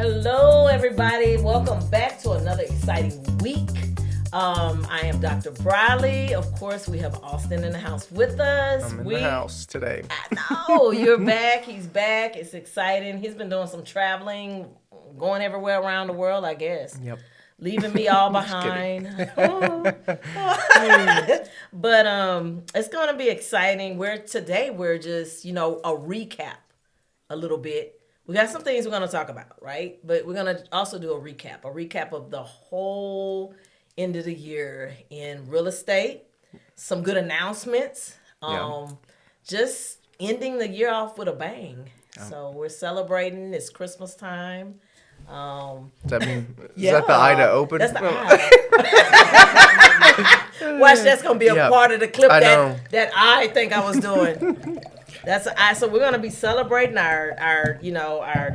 Hello, everybody. Welcome back to another exciting week. I am Dr. Briley. Of course, we have Alston in the house with us. I'm in the house today. I know. You're back. He's back. It's exciting. He's been doing some traveling, going everywhere around the world, I guess. Yep. Leaving me all behind. But it's going to be exciting. Today we're just, a recap a little bit. We got some things we're going to talk about, right? But we're going to also do a recap of the whole end of the year in real estate. Some good announcements. Just ending the year off with a bang. So we're celebrating. It's Christmas time. Does that mean, is that the eye to open? That's the eye. Watch, that's going to be a part of the clip that I think I was doing. That's the eye. So we're going to be celebrating our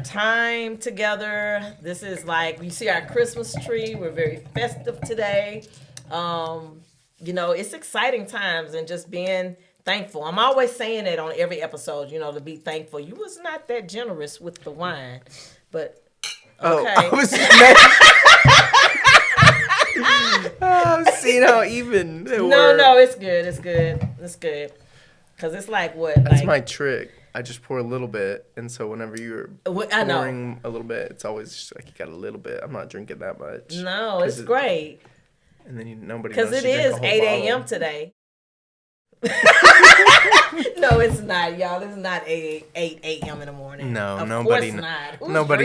time together. This is like, you see our Christmas tree. We're very festive today. It's exciting times and just being thankful. I'm always saying it on every episode, to be thankful. You was not that generous with the wine, but okay. See how even they were. No, it's good. It's good. Because it's like what? That's my trick. I just pour a little bit. And so whenever you're pouring a little bit, it's always just like you got a little bit. I'm not drinking that much. No, it's great. And then nobody knows. Because it is 8 a.m. today. No, it's not, y'all. It's not 8 a.m. in the morning. No, nobody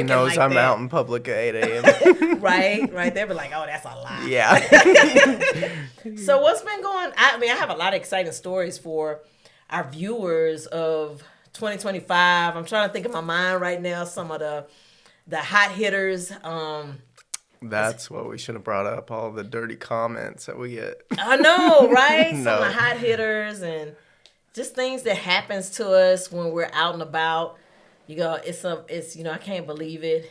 knows I'm out in public at 8 a.m. Right. They were like, oh, that's a lie. Yeah. So what's been going? I have a lot of exciting stories for our viewers of 2025. I'm trying to think in my mind right now some of the hot hitters. That's what we should have brought up, all the dirty comments that we get. I know, right? Some of the hot hitters and just things that happens to us when we're out and about. It's I can't believe it.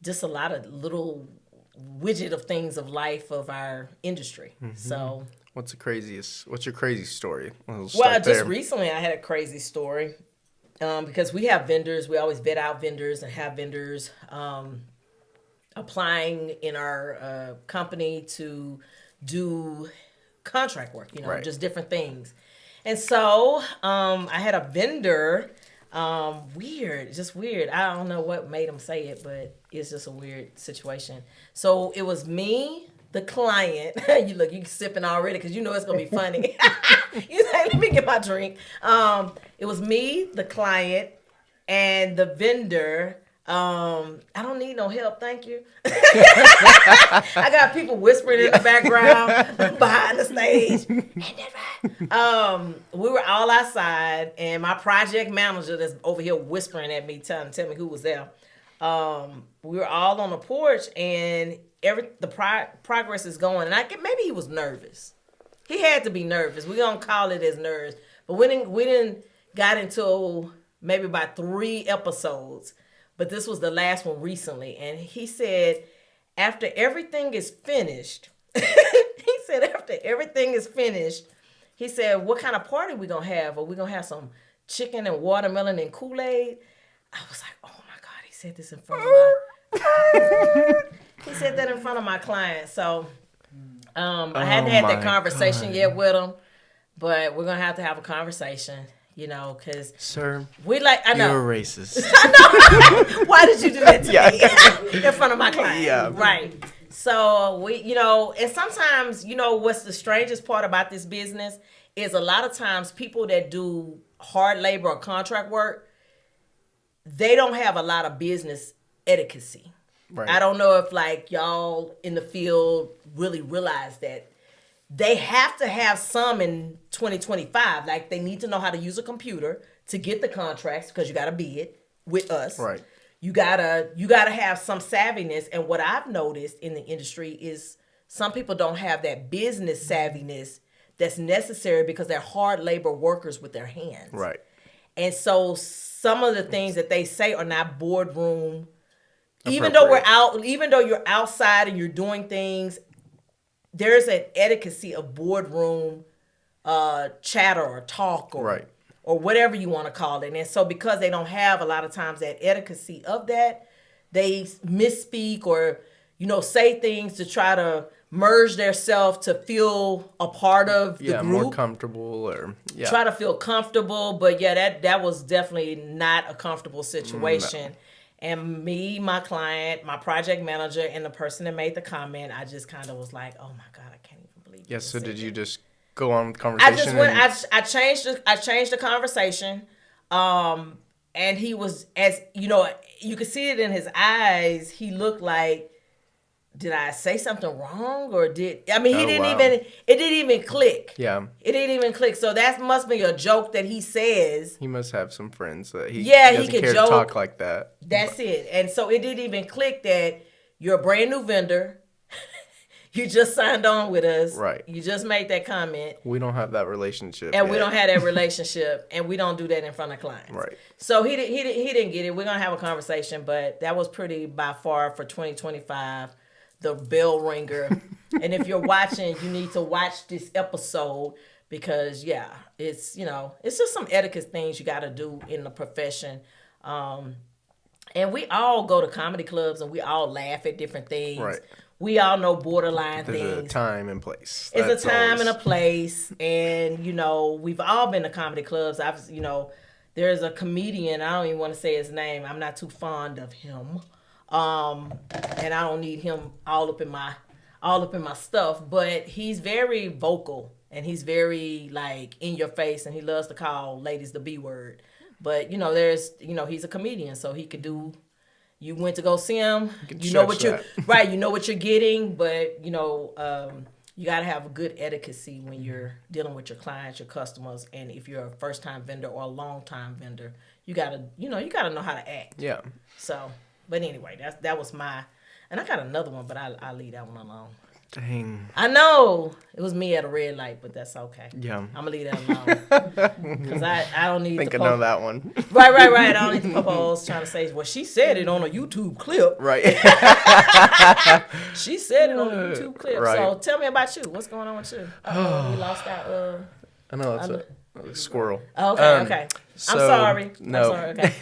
Just a lot of little widget of things of life of our industry. Mm-hmm. So what's your crazy story? Recently I had a crazy story. Because we have vendors, we always vet out vendors and have vendors applying in our company to do contract work, just different things. And so I had a vendor, weird. I don't know what made him say it, but it's just a weird situation. So it was me, the client. You sipping already because it's going to be funny. You say, let me get my drink. It was me, the client, and the vendor. I don't need no help, thank you. I got people whispering in the background behind the stage. We were all outside, and my project manager that's over here whispering at me, tell me who was there. We were all on the porch, and the progress is going. And maybe he was nervous. He had to be nervous. We're gonna call it as nerves. But we didn't got into maybe about 3 episodes. But this was the last one recently. And he said, after everything is finished, he said, what kind of party we going to have? Are we going to have some chicken and watermelon and Kool-Aid? I was like, oh, my God. He said this in front of he said that in front of my client. So I hadn't had that conversation yet with him. But we're going to have a conversation. Because sir, I know you're a racist. I know. Why did you do that to me in front of my client? Yeah, right. So and sometimes what's the strangest part about this business is a lot of times people that do hard labor or contract work, they don't have a lot of business etiquette. Right. I don't know if y'all in the field really realize that. They have to have some in 2025. They need to know how to use a computer to get the contracts because you got to bid with us. Right. You gotta have some savviness. And what I've noticed in the industry is some people don't have that business savviness that's necessary because they're hard labor workers with their hands. Right. And so some of the things that they say are not boardroom. Even though you're outside and you're doing things. There's an etiquette of boardroom chatter or talk or whatever you want to call it. And so because they don't have a lot of times that etiquette of that, they misspeak or, say things to try to merge themselves to feel a part of the group. More comfortable Try to feel comfortable. But that was definitely not a comfortable situation. No. And me, my client, my project manager, and the person that made the comment, I just kind of was like, oh my God, I can't even believe it. So did you just go on with the conversation? I changed the conversation. And he was, as you could see it in his eyes, he looked like, did I say something wrong or it didn't even click. Yeah. It didn't even click. So that must be a joke that he says. He must have some friends that he doesn't care to talk like that. That's it. And so it didn't even click that you're a brand new vendor. You just signed on with us. Right. You just made that comment. We don't have that relationship. And we don't have that relationship. And we don't do that in front of clients. Right. So he didn't get it. We're going to have a conversation. But that was pretty, by far, for 2025, the bell ringer. And if you're watching, you need to watch this episode. Because, it's, it's just some etiquette things you got to do in the profession. And we all go to comedy clubs and we all laugh at different things. Right. We all know borderline things. There's a time and place. It's a time and a place. And, we've all been to comedy clubs. There's a comedian. I don't even want to say his name. I'm not too fond of him. And I don't need him all up in my stuff. But he's very vocal. And he's very, in your face. And he loves to call ladies the B word. But, he's a comedian. So he could do... You went to go see him. You know what you're getting, but you gotta have a good etiquette when you're dealing with your clients, your customers, and if you're a first time vendor or a long time vendor, you gotta know how to act. Yeah. So, but anyway, that was and I got another one, but I'll leave that one alone. Dang. I know it was me at a red light, but that's okay. Yeah. I'm gonna leave that alone because I don't need. I think I know that one. Right. I don't need the propose trying to say, well, she said it on a YouTube clip. Right. She said it on a YouTube clip. Right. So tell me about you. What's going on with you? We lost our. I know that's a squirrel. Oh, okay. So, I'm sorry. No. I'm sorry. Okay.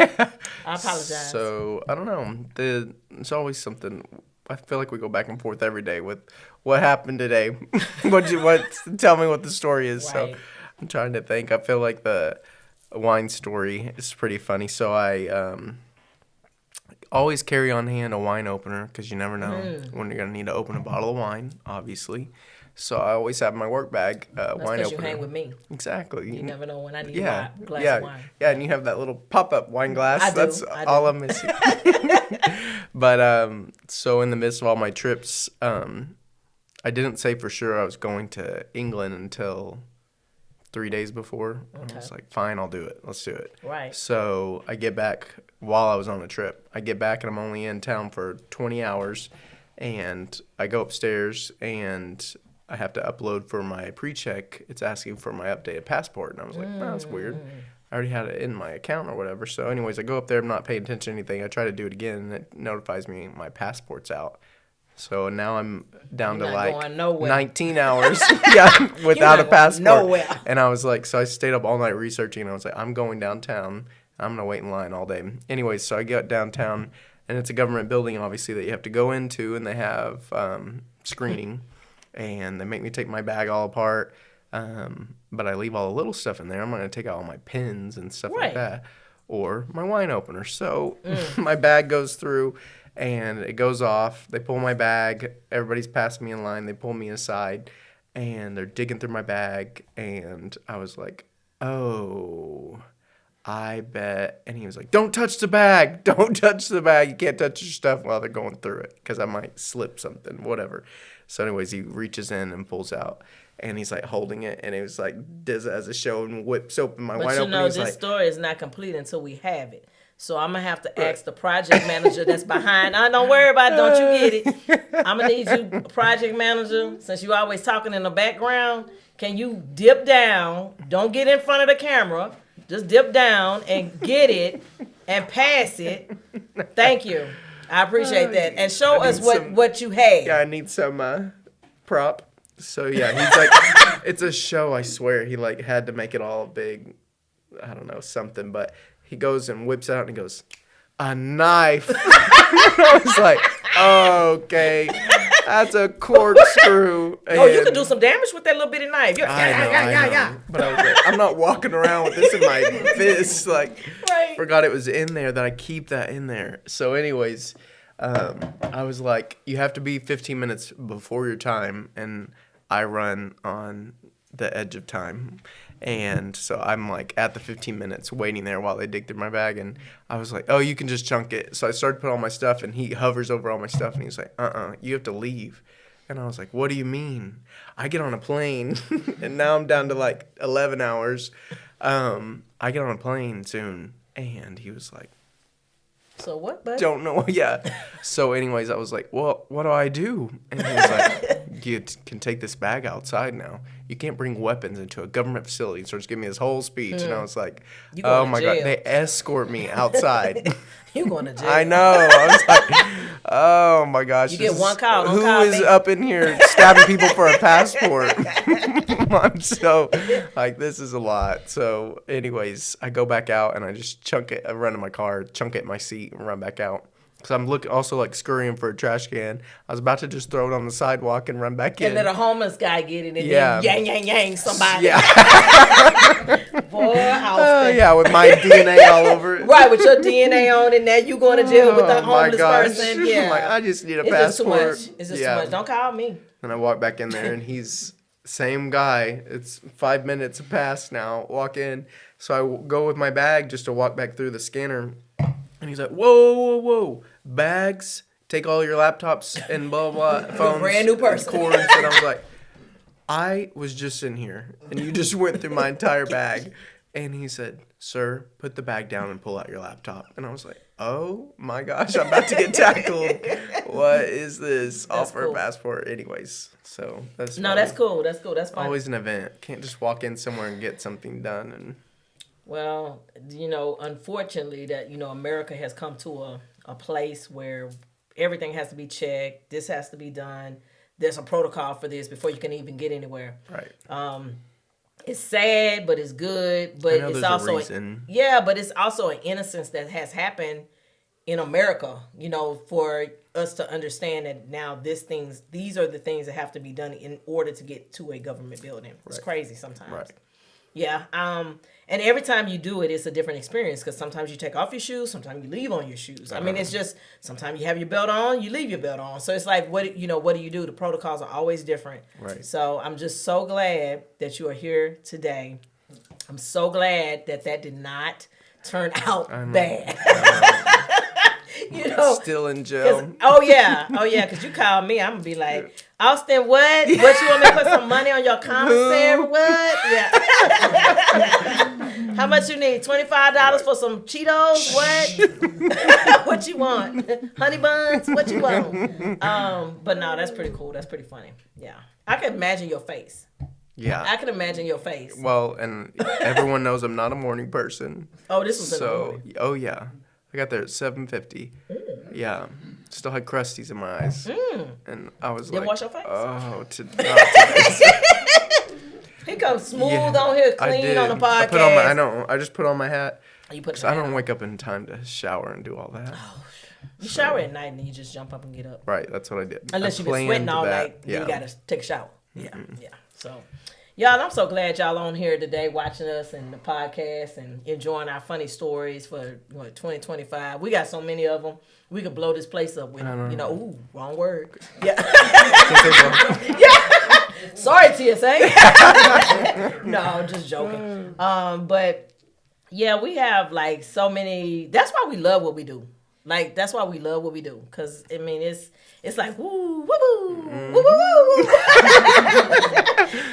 I apologize. So I don't know. There's always something. I feel like we go back and forth every day with what happened today. Tell me what the story is. Right. So I'm trying to think. I feel like the wine story is pretty funny. So I always carry on hand a wine opener because you never know when you're going to need to open a bottle of wine, obviously. So I always have my work bag wine opener. That's because you hang with me. Exactly. You never know when I need a glass of wine. Yeah, and you have that little pop-up wine glass. That's all I'm missing. But so in the midst of all my trips, I didn't say for sure I was going to England until 3 days before. Okay. I was like, fine, I'll do it. Let's do it. Right. So I get back while I was on a trip. I get back and I'm only in town for 20 hours. And I go upstairs and I have to upload for my pre-check. It's asking for my updated passport. And I was like, no, that's weird. I already had it in my account or whatever. So anyways, I go up there. I'm not paying attention to anything. I try to do it again, and it notifies me my passport's out. So now I'm down to like 19 hours without a passport. Nowhere. And I was like, so I stayed up all night researching, and I was like, I'm going downtown. I'm going to wait in line all day. Anyways, so I get downtown, and it's a government building, obviously, that you have to go into, and they have screening. And they make me take my bag all apart. But I leave all the little stuff in there. I'm going to take out all my pins and stuff like that. Or my wine opener. So my bag goes through and it goes off. They pull my bag. Everybody's passing me in line. They pull me aside and they're digging through my bag. And I was like, oh, I bet. And he was like, don't touch the bag. Don't touch the bag. You can't touch your stuff while they're going through it because I might slip something, whatever. So anyways, he reaches in and pulls out. And he's like holding it, and he was like does it as a show and whips open my wine opener. But you know, this story is not complete until we have it. So I'm gonna have to ask the project manager that's behind. Don't worry about it. Don't you get it? I'm gonna need you, project manager, since you always talking in the background. Can you dip down? Don't get in front of the camera. Just dip down and get it and pass it. Thank you. I appreciate that. And show us what you had. Yeah, I need some prop. So yeah, he's like, it's a show, I swear. He like had to make it all big, I don't know, something. But he goes and whips it out and he goes, a knife. I was like, okay, that's a corkscrew. Oh, you could do some damage with that little bitty knife. I know. But I was like, I'm not walking around with this in my fist. Like, Right. forgot it was in there, that I keep that in there. So anyways, I was like, you have to be 15 minutes before your time. And I run on the edge of time. And so I'm like at the 15 minutes waiting there while they dig through my bag. And I was like, oh, you can just chunk it. So I started to put all my stuff, and he hovers over all my stuff, and he's like, you have to leave. And I was like, what do you mean? I get on a plane, and now I'm down to like 11 hours. I get on a plane soon. And he was like, so what, bud? don't know. Yeah. So anyways, I was like, well, what do I do? And he was like, you can take this bag outside now. You can't bring weapons into a government facility. So just give me this whole speech. And I was like, oh my God, they escort me outside. You going to jail. I know. I was like, oh my gosh. You get one call. Who is up in here stabbing people for a passport? I'm so, like, this is a lot. So anyways, I go back out and I just chunk it. I run in my car, chunk it in my seat, and run back out. Because I'm also like scurrying for a trash can. I was about to just throw it on the sidewalk and run back in. And then a homeless guy get it and then yang somebody. Yeah. Boy, Alston. Yeah, with my DNA all over it. Right, with your DNA on it. Now you going to jail with the homeless person. Yeah. Like, I just need a passport. It's just too much. Don't call me. And I walk back in there, and he's same guy. It's 5 minutes past now. Walk in. So I go with my bag just to walk back through the scanner. And he's like, whoa. Bags, take all your laptops and blah, blah, blah, phones. Brand new person. Cords. And I was like, I was just in here, and you just went through my entire bag. And he said, sir, put the bag down and pull out your laptop. And I was like, oh, my gosh, I'm about to get tackled. What is this? Offer a passport. Anyways, so that's No, that's cool. That's cool. That's fine. Always an event. Can't just walk in somewhere and get something done. And well, unfortunately that, America has come to a place where everything has to be checked. This has to be done. There's a protocol for this before you can even get anywhere. Right. It's sad, but it's good. But it's also but it's also an innocence that has happened in America, for us to understand that now these are the things that have to be done in order to get to a government building. It's crazy sometimes. Right. Yeah. And every time you do it, it's a different experience because sometimes you take off your shoes, sometimes you leave on your shoes. I mean, it's just sometimes you have your belt on, you leave your belt on. So it's like, what do you do? The protocols are always different. Right. So I'm just so glad that you are here today. I'm so glad that did not turn out bad. Still in jail. Oh yeah, because you call me, I'm gonna be like, Alston, what? What, you want me to put some money on your commissary? What? Yeah. How much you need? $25 for some Cheetos? What? What you want? Honey buns? What you want? But no, that's pretty cool. That's pretty funny. Yeah, I can imagine your face. Yeah. I can imagine your face. Well, and everyone knows I'm not a morning person. Oh, this was in the morning. Oh yeah. I got there at 7:50. Yeah. Still had crusties in my eyes. And I was Didn't like, wash your face? Oh, He comes smooth on here, clean on the podcast. I just put on my hat. You put I don't wake up in time to shower and do all that. Oh, you shower at night and then you just jump up and get up. Right, that's what I did. Unless you've been sweating all night, then you got to take a shower. Yeah. So, y'all, I'm so glad y'all on here today watching us and the podcast and enjoying our funny stories for 2025. We got so many of them. We could blow this place up with, ooh, wrong word. Yeah. Yeah. Sorry, TSA. No, I'm just joking. But yeah, we have like so many. That's why we love what we do. Like, that's why we love what we do. Because, I mean, it's like, woo, woo, woo, woo, woo, woo.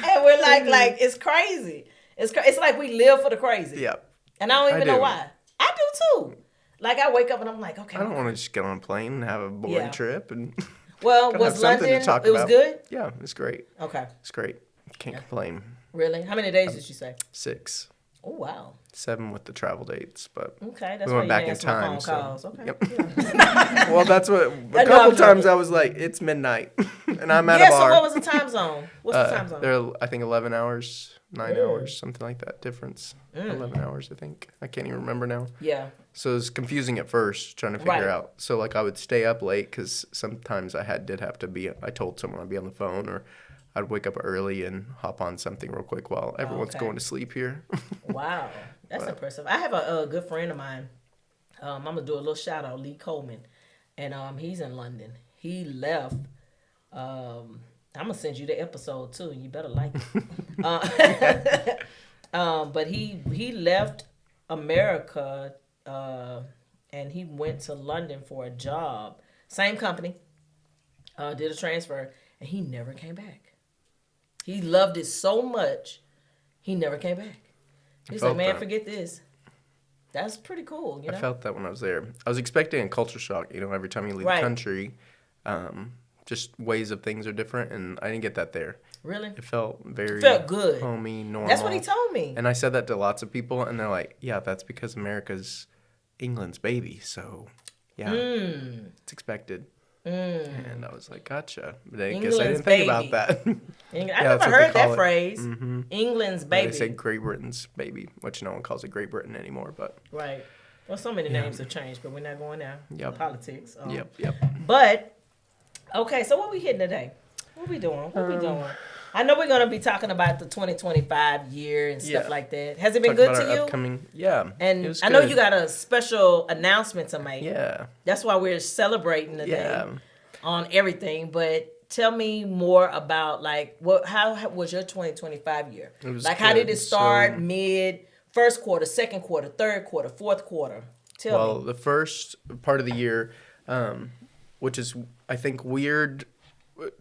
And we're like, it's crazy. It's like we live for the crazy. Yep. And I don't even know why. I do too. Like, I wake up and I'm like, okay. I don't want to just get on a plane and have a boring trip. And well, was London, it was good? Yeah, it's great. Okay. It's great. Can't complain. Really? How many days did you say? 6. Oh, wow. 7 with the travel dates, but Okay, that's we why went you back in answer my time. phone So, calls. Okay. yep. Yeah. Well, that's what I a know, couple I'm times joking. I was like, it's midnight, and I'm at a Yeah, so bar. what was the time zone? What's the time zone? They're I think 11 hours, 9 hours, something like that difference. 11 hours, I think. I can't even remember now. Yeah. So it was confusing at first, trying to figure Right. out. So like I would stay up late because sometimes did have to be. I told someone I'd be on the phone, or I'd wake up early and hop on something real quick while everyone's Okay. going to sleep here. Wow. That's impressive. I have a good friend of mine. I'm gonna do a little shout out, Lee Coleman, and he's in London. He left. I'm gonna send you the episode too. You better like it. But he left America, and he went to London for a job. Same company. Did a transfer, and he never came back. He loved it so much, he never came back. He's like, man, forget this. That's pretty cool, you know? I felt that when I was there. I was expecting a culture shock, every time you leave the country. Just ways of things are different, and I didn't get that there. Really? It felt very good. homey, normal. That's what he told me. And I said that to lots of people, and they're like, yeah, that's because America's England's baby, so yeah, it's expected. And I was like, gotcha. But I guess I didn't think about that. I never heard that phrase. Mm-hmm. England's baby. They say Great Britain's baby, which no one calls it Great Britain anymore. But right. Well, so many names have changed, but we're not going there. Yep. Politics. Yep. But, okay, so what we hitting today? What we doing? I know we're going to be talking about the 2025 year and stuff like that. Has it been good to you? Yeah. And I know you got a special announcement to make. Yeah. That's why we're celebrating today on everything. But tell me more about, how was your 2025 year? How did it start, mid, first quarter, second quarter, third quarter, fourth quarter? Tell me. The first part of the year, which is, I think, weird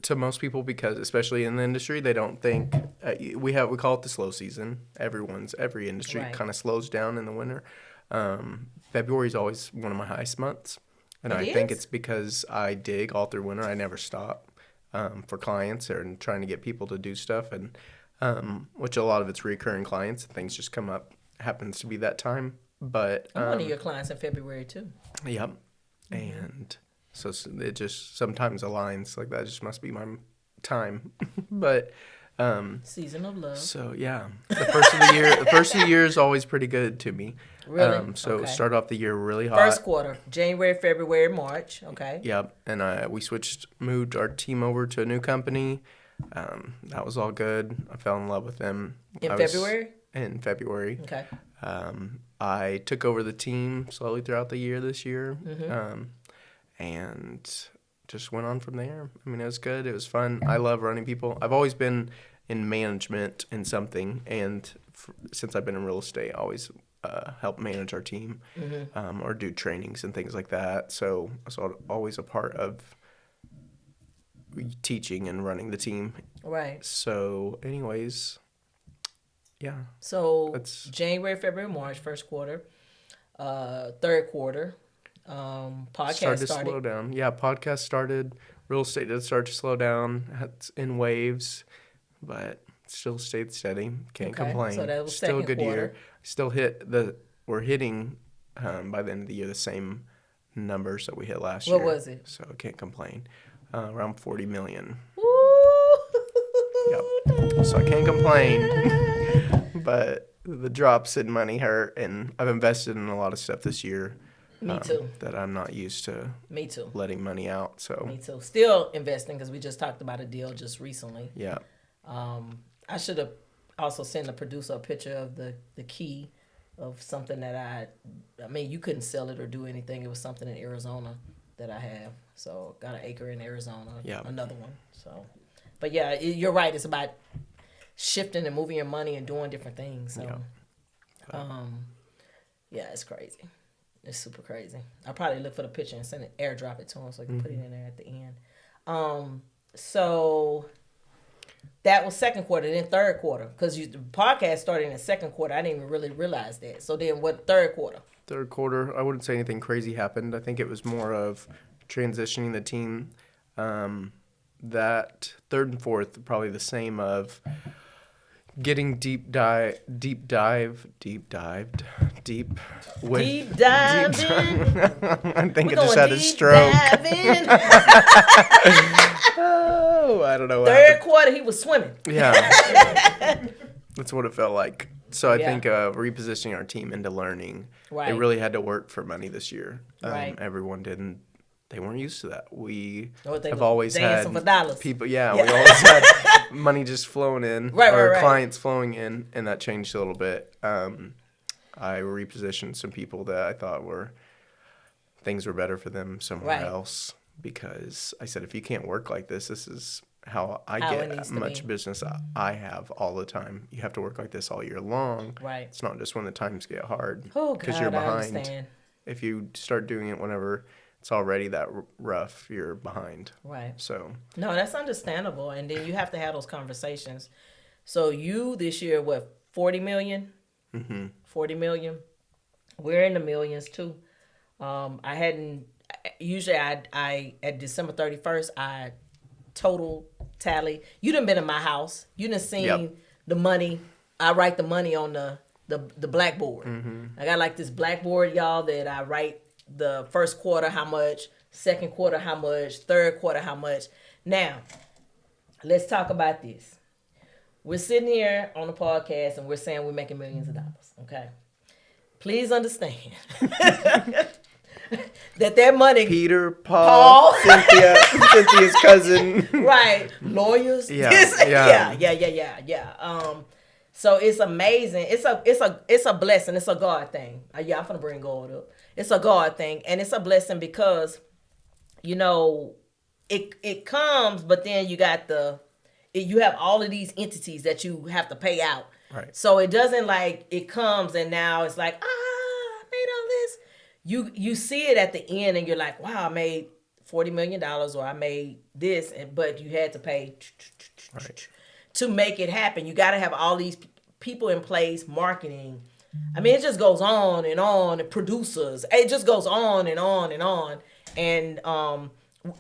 to most people because, especially in the industry, they don't think we call it the slow season. Every industry kind of slows down in the winter. February is always one of my highest months, and I think it's because I dig all through winter. I never stop for clients and trying to get people to do stuff, and which a lot of it's recurring clients. Things just come up. Happens to be that time, but I'm one of your clients in February too. Yep, and. So it just sometimes aligns like that. Just must be my time, but season of love. So yeah, the first of the year is always pretty good to me. Really? Start off the year really hot. First quarter, January, February, March. Okay. Yep, and we moved our team over to a new company. That was all good. I fell in love with them. February. In February. Okay. I took over the team slowly throughout the year this year. Mm-hmm. And just went on from there. I mean, it was good. It was fun. I love running people. I've always been in management in something, and since I've been in real estate, I always help manage our team or do trainings and things like that. So I was always a part of teaching and running the team. Right. So anyways, yeah. So January, February, March, first quarter, third quarter. Podcast started to slow down. Yeah, podcast started. Real estate did start to slow down. It's in waves, but still stayed steady. Can't complain. So that was still a good quarter. year. Still we're hitting by the end of the year the same numbers that we hit last year. What was it? So I can't complain. Around 40 million. Woo! Yep. So I can't complain. But the drops in money hurt, and I've invested in a lot of stuff this year. Me too. That I'm not used to. Me too. Letting money out. So. Me too. Still investing because we just talked about a deal just recently. Yeah. I should have also sent the producer a picture of the key of something that I mean, you couldn't sell it or do anything. It was something in Arizona that I have. So got an acre in Arizona. Yeah. Another one. So, but yeah, you're right. It's about shifting and moving your money and doing different things. So, yeah, it's crazy. It's super crazy. I'll probably look for the picture and send it, airdrop it to him so I can put it in there at the end. So that was second quarter, then third quarter. Because the podcast started in the second quarter. I didn't even really realize that. So then what, third quarter? Third quarter, I wouldn't say anything crazy happened. I think it was more of transitioning the team. That third and fourth, probably the same of getting deep dived with Deep diving. I think We're I just going had a deep stroke. diving. Oh, I don't know what Third happened. quarter, he was swimming. Yeah. That's what it felt like. So I Yeah. think repositioning our team into learning, Right. it really had to work for money this year. Right. Everyone didn't. They weren't used to that. We They have was always had dancing for dollars. people. Yeah, we always had money just flowing in, Right. clients flowing in, and that changed a little bit. I repositioned some people that I thought things were better for them somewhere else, because I said, if you can't work like this is how I get much business I have all the time. You have to work like this all year long. Right. It's not just when the times get hard. Oh, because God, you're I behind. understand. If you start doing it whenever it's already that rough, you're behind. Right. So. No, that's understandable. And then you have to have those conversations. So you this year, what, 40 million? Mm-hmm. 40 million. We're in the millions too. Usually I at December 31st, I total tally. You done been in my house. You done seen the money. I write the money on the blackboard. Mm-hmm. I got like this blackboard, y'all, that I write the first quarter how much, second quarter how much, third quarter how much. Now, let's talk about this. We're sitting here on the podcast and we're saying we're making millions of dollars, okay? Please understand that money... Peter, Paul. Cynthia's cousin. Right. Lawyers. Yeah. So it's amazing. It's a blessing. It's a God thing. I'm gonna bring God up. It's a God thing, and it's a blessing because, it comes, but then you got you have all of these entities that you have to pay out. Right. So it doesn't like it comes and now it's like, I made all this. You see it at the end and you're like, wow, I made $40 million or I made this, but you had to pay to make it happen. You got to have all these people in place, marketing. I mean, it just goes on and on. Producers, it just goes on and on and on, and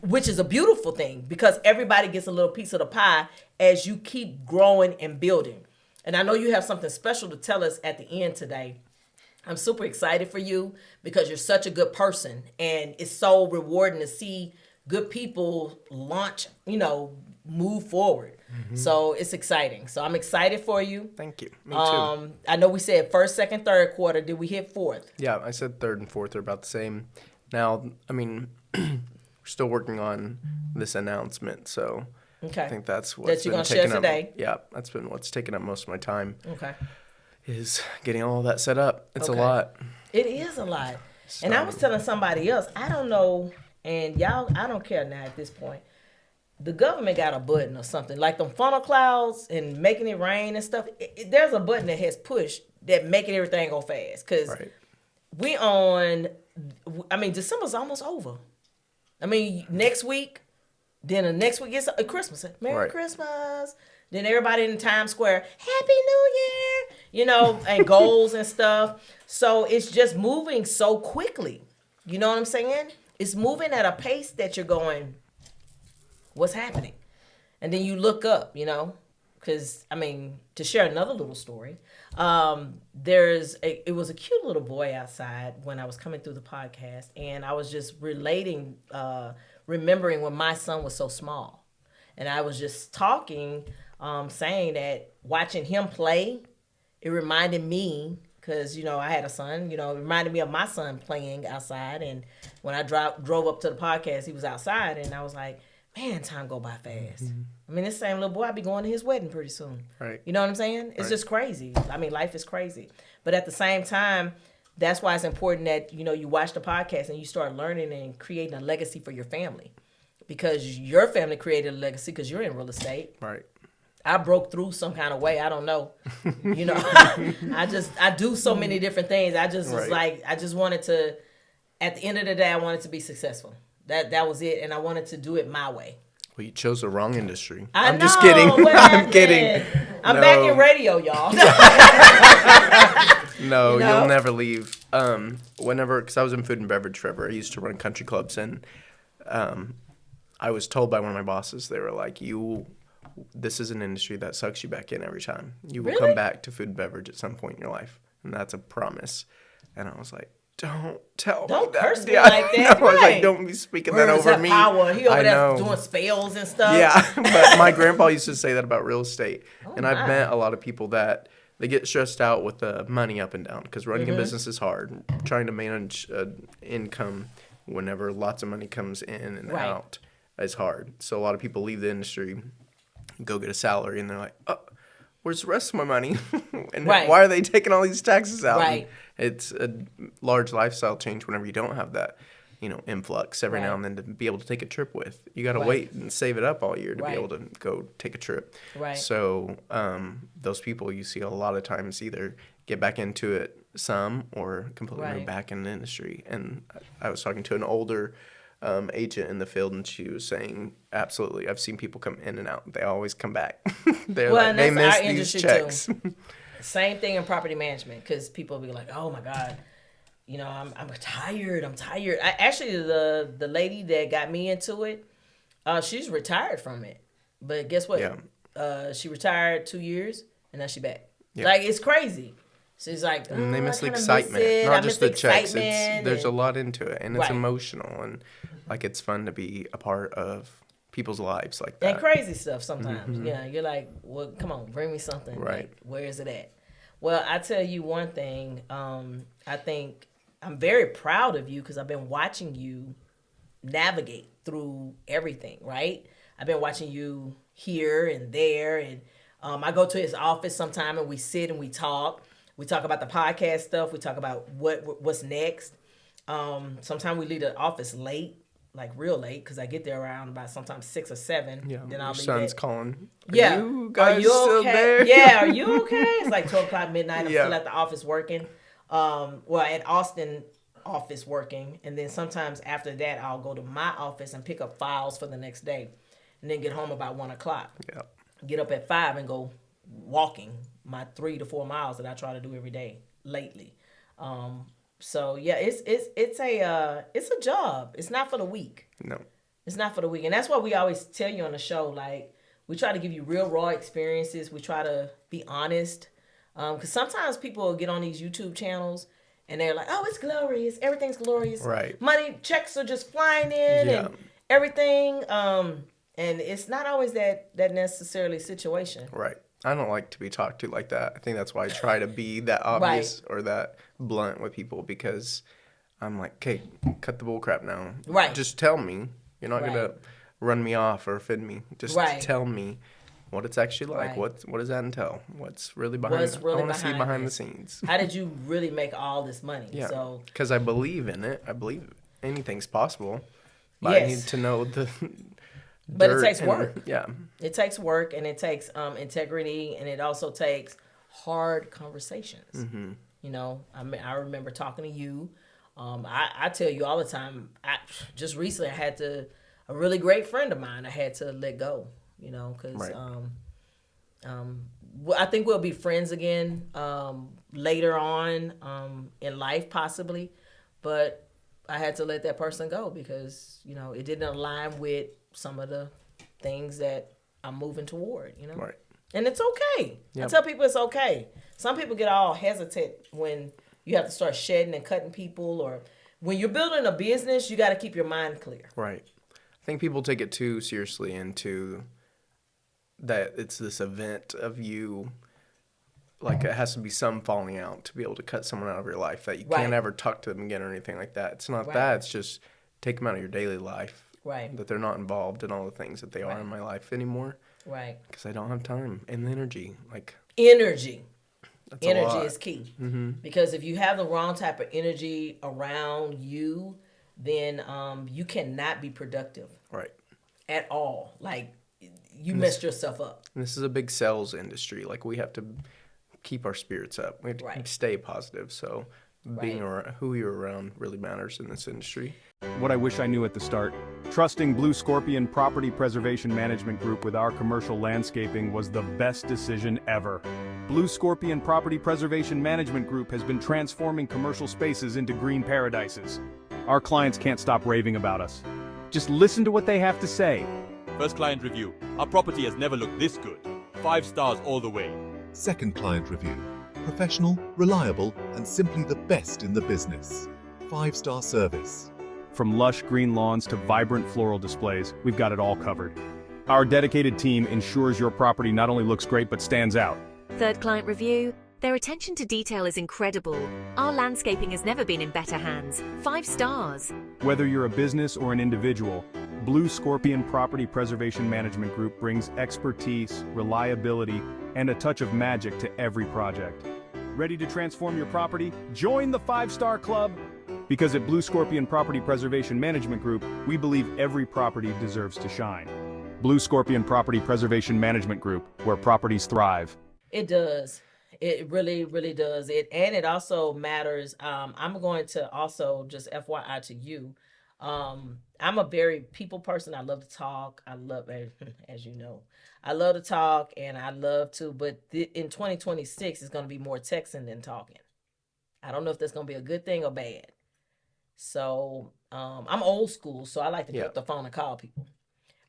which is a beautiful thing because everybody gets a little piece of the pie as you keep growing and building. And I know you have something special to tell us at the end today. I'm super excited for you because you're such a good person, and it's so rewarding to see good people launch, move forward. Mm-hmm. So it's exciting. So I'm excited for you. Thank you. Me too. I know we said first, second, third quarter. Did we hit fourth? Yeah, I said third and fourth are about the same. Now, I mean, we're still working on this announcement, so okay. I think that's what's you're gonna share today. Yeah, that's been what's taken up most of my time. Okay. Is getting all that set up. It's a lot. It is a lot. And I was telling somebody else, I don't know, and y'all, I don't care now at this point. The government got a button or something, like them funnel clouds and making it rain and stuff. There's a button that has pushed that making everything go fast. Because December's almost over. I mean, next week, then the next week is Christmas. Merry Christmas. Then everybody in Times Square, Happy New Year, and goals and stuff. So it's just moving so quickly. You know what I'm saying? It's moving at a pace that you're going, what's happening? And then you look up, because, to share another little story, it was a cute little boy outside when I was coming through the podcast, and I was just remembering when my son was so small. And I was just talking, saying that watching him play, it reminded me, because, I had a son, it reminded me of my son playing outside. And when I drove up to the podcast, he was outside, and I was like, man, time go by fast. Mm-hmm. This same little boy, I'll be going to his wedding pretty soon. Right. You know what I'm saying? It's just crazy. Life is crazy. But at the same time, that's why it's important that, you watch the podcast and you start learning and creating a legacy for your family. Because your family created a legacy because you're in real estate. Right. I broke through some kind of way. I don't know. I do so many different things. I just was like, I just wanted to, at the end of the day, I wanted to be successful. That was it. And I wanted to do it my way. Well, you chose the wrong industry. I'm just kidding. I'm kidding. I'm back in radio, y'all. No, you'll never leave. Because I was in food and beverage forever. I used to run country clubs, and I was told by one of my bosses, they were like, you this is an industry that sucks you back in every time. You will Really? come back to food and beverage at some point in your life, and that's a promise. And I was like, don't tell Don't me that. curse me like that. No, I was Right. like, don't be speaking Words that over have me. power. He over I there know. doing spells and stuff. Yeah, but my grandpa used to say that about real estate. And my. I've met a lot of people that they get stressed out with the money up and down because running a business is hard. Trying to manage income whenever lots of money comes in and Right. out is hard. So a lot of people leave the industry, go get a salary, and they're like, oh, where's the rest of my money? And Right. why are they taking all these taxes out? Right. And it's a large lifestyle change whenever you don't have that, influx every now Right. and then to be able to take a trip with. You got to Right. wait and save it up all year to Right. be able to go take a trip. Right. So those people you see a lot of times either get back into it some or completely Right. move back in the industry. And I was talking to an older agent in the field, and she was saying, absolutely, I've seen people come in and out. They always come back. They're Well, like, and they that's miss our these industry, checks. too. Same thing in property management, because people be like, oh my God, I'm tired. I'm tired. Actually, the lady that got me into it, she's retired from it. But guess what? Yeah. She retired 2 years, and now she back. Yeah. Like, it's crazy. She's like, And they miss the I kinda excitement, miss it. I not miss just the checks. excitement There's a and- lot into it, and it's Right. emotional, and like it's fun to be a part of people's lives like that. And crazy stuff sometimes. Yeah, you're like, well, come on, bring me something. Right. Like, where is it at? Well, I tell you one thing. I think I'm very proud of you because I've been watching you navigate through everything, right? I've been watching you here and there. And I go to his office sometime and we sit and we talk. We talk about the podcast stuff. We talk about what's next. Sometimes we leave the office late. Like real late, because I get there around about sometimes 6 or 7. Yeah, Then I'll your leave son's it. calling. Yeah. You guys are you still okay? there? Yeah, are you okay? It's like 12 o'clock midnight. I'm Yeah. still at the office working. Well, at Alston office working. And then sometimes after that, I'll go to my office and pick up files for the next day. And then get home about 1 o'clock. Yeah. Get up at 5 and go walking my 3 to 4 miles that I try to do every day lately. So yeah, it's a job. It's not for the weak. No. It's not for the weak. And that's why we always tell you on the show, like, we try to give you real raw experiences. We try to be honest. Because sometimes people will get on these YouTube channels and they're like, oh, it's glorious. Everything's glorious. Right. Money, checks are just flying in Yeah. and everything. And it's not always that necessarily situation. Right. I don't like to be talked to like that. I think that's why I try to be that obvious or that blunt with people, because I'm like, okay, cut the bull crap now. Right. Just tell me. You're not Right. going to run me off or offend me. Just Right. tell me what it's actually like. Right. What does that entail? What's really behind What's it? really I want to see behind behind the this? scenes. How did you really make all this money? Yeah. So Because I believe in it. I believe anything's possible. But I Yes. need to know the But it dirt takes and- work. Yeah. it takes work, and it takes integrity, and it also takes hard conversations. Mm-hmm. I remember talking to you. I tell you all the time. Just recently, I had a really great friend of mine I had to let go. Because Right. I think we'll be friends again later on in life, possibly. But I had to let that person go because it didn't align with some of the things that I'm moving toward. Right. And it's okay. Yep. I tell people it's okay. Some people get all hesitant when you have to start shedding and cutting people, or when you're building a business, you got to keep your mind clear. Right. I think people take it too seriously into that it's this event of you, like it has to be some falling out to be able to cut someone out of your life, that you Right. can't ever talk to them again or anything like that. It's not Right. that. It's just take them out of your daily life. Right. That they're not involved in all the things that they are Right. in my life anymore, Right. because I don't have time and energy. Like, Energy. that's a Energy lot. is key. Mm-hmm. Because if you have the wrong type of energy around you, then you cannot be productive Right. at all. Like, you messed yourself up. And this is a big sales industry. Like, we have to keep our spirits up. We have to Right. stay positive. So being around, who you're around really matters in this industry. What I wish I knew at the start. Trusting BlueScorpion Property Preservation Management Group with our commercial landscaping was the best decision ever. BlueScorpion Property Preservation Management Group has been transforming commercial spaces into green paradises. Our clients can't stop raving about us. Just listen to what they have to say. First client review. Our property has never looked this good. 5 stars all the way. Second client review. Professional, reliable, and simply the best in the business. 5-star service. From lush green lawns to vibrant floral displays, we've got it all covered. Our dedicated team ensures your property not only looks great but stands out. Third client review. Their attention to detail is incredible. Our landscaping has never been in better hands. 5 stars. Whether you're a business or an individual, BlueScorpion Property Preservation Management Group brings expertise, reliability, and a touch of magic to every project. Ready to transform your property? Join the 5-Star Club! Because at BlueScorpion Property Preservation Management Group, we believe every property deserves to shine. BlueScorpion Property Preservation Management Group, where properties thrive. It does. It really, really does. It also matters. I'm going to also just FYI to you. I'm a very people person. I love to talk. I love, as you know, I love to talk and I love to, but in 2026, it's going to be more texting than talking. I don't know if that's going to be a good thing or bad. So I'm old school, so I like to pick up the phone and call people.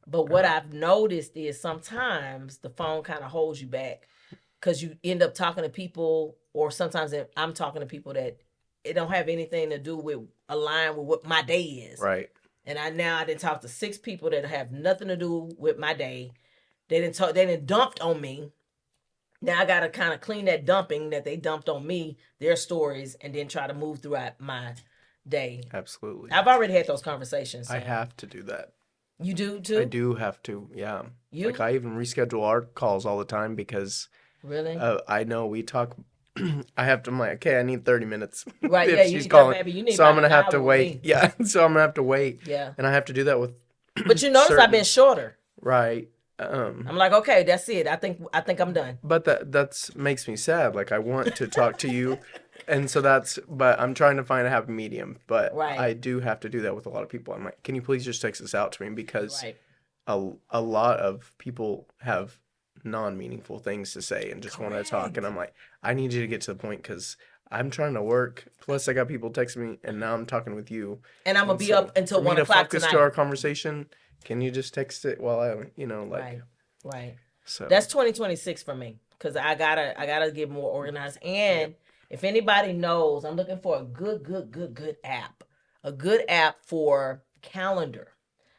But what I've noticed is sometimes the phone kind of holds you back because you end up talking to people, or sometimes I'm talking to people that it don't have anything to do with align with what my day is. Right. And I didn't talk to 6 people that have nothing to do with my day. They didn't dumped on me. Now I gotta kind of clean that dumping that they dumped on me, their stories, and then try to move throughout my day. Absolutely. I've already had those conversations. So. I have to do that. You do too? I do have to, yeah. You? Like I even reschedule our calls all the time because really, I know we talk. I'm like, okay, I need 30 minutes. Right? if Yeah, she's you need calling, maybe you need. So I'm gonna an have to hour with wait. me. Yeah, so I'm gonna have to wait. Yeah, and I have to do that with. But you notice I've been shorter. Right. I'm like, okay, that's it. I think I'm done. But that's makes me sad. Like I want to talk to you, and so but I'm trying to find a happy medium. But I do have to do that with a lot of people. I'm like, can you please just text this out to me because a lot of people have non-meaningful things to say and just want to talk, and I'm like, I need you to get to the point because I'm trying to work. Plus, I got people texting me, and now I'm talking with you, and I'm gonna be up until 1 o'clock tonight. To our conversation. Can you just text it while I, right. So that's 2026 for me because I gotta get more organized. And if anybody knows, I'm looking for a good app, a good app for calendar.